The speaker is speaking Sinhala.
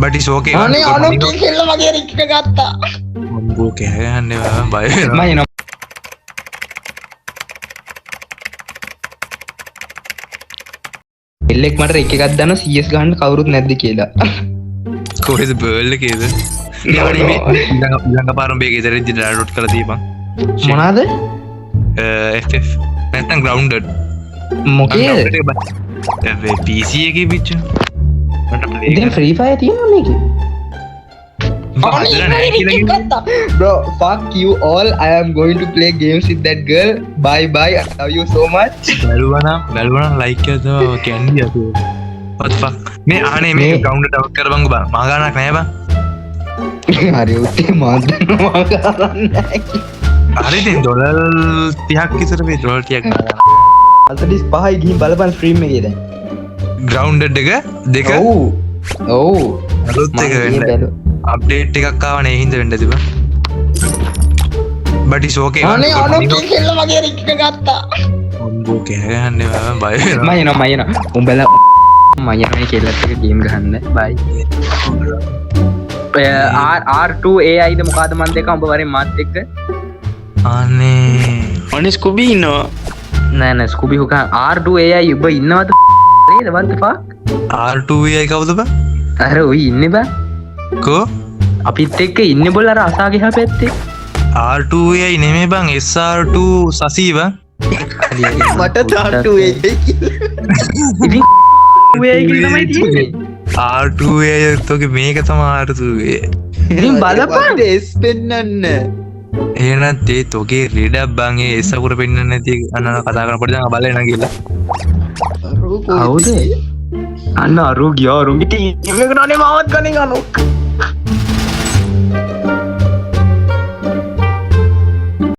but it's okay අනේ අනුකේ කෙල්ල මගේ රික් එක ගත්තා මොන්ගෝ කෑගන්නේ බය වෙනවා මම එල්ලෙක් මට රික් එකක් දාන CS ගන්න කවුරුත් නැද්ද කියලා කොහෙද බර්ල් එකේද ඊළඟ මේ ඊළඟ පාරම බේගේ ඉතින් ඩවුන්ලෝඩ් කරලා දීපන් මොනවාද FF නැත්නම් grounded මොකේද PC එකේ පිච්ච මට play ඉතින් free fire තියෙනවා මේකේ bro fuck you all I am going to play games with that girl bye bye I love you so much බැලුවනම් like එක තමයි කියන්නේ අපි what the fuck මේ අනේ මේ grounded out කරපන් බං මා ගන්නක් නැහැ බං හරි උත්තේ මම දන්නවා කරන්නේ හරි දැන් ඩොලර් 30ක් විතර වේ ඩොලර් 30ක් ගන්න 45යි ගිහින් බලපන් ස්ට්‍රීම් එකේ දැන් grounded එක දෙක ඔව් අලුත් එක වෙන්න අප්ඩේට් එකක් ආව නේ හින්දා වෙන්න තිබා but it's okay අනේ අනුකේ කෙල්ල මගේ රික් එක ගත්තා මොන්ගෝ කෑගන්නේ බය වෙනවා මම යනවා උඹලා මම යනවා මේ කෙල්ලත් එක්ක ගේම් ගහන්න bye R2 AI ද මොකද මන් දෙක උඹ වරේ මාත් එක්ක අනේ ස්කුබී ඉන්නවා නෑ ස්කුබි හුක R2 AI උඹ ඉන්නවද නේද what the fuck R2 AI කවුද බං අර ඔය ඉන්නේ බං කෝ අපිත් එක්ක ඉන්නේ බොල අර අසාගේ හා පැත්තේ R2 AI නෙමෙයි බං SR2 සසී බං මට තාට්ටු ඉතින් AI කියලා තමයි තියෙන්නේ R2 AI තෝගේ මේක තමයි R2 AI ඉතින් බලපන් එස් පෙන්නන්න එහෙනම් තේ තෝගේ රෙඩක් බං ඒ S අකුර පෙන්නන්න නැති අන්න කතා කරනකොට දැන් බලන්න ගිහලා කවුද අන්න අරු ගියා අරුන්ගේ ටීම් එකට අනේ මාවත් ගන්නේ අනු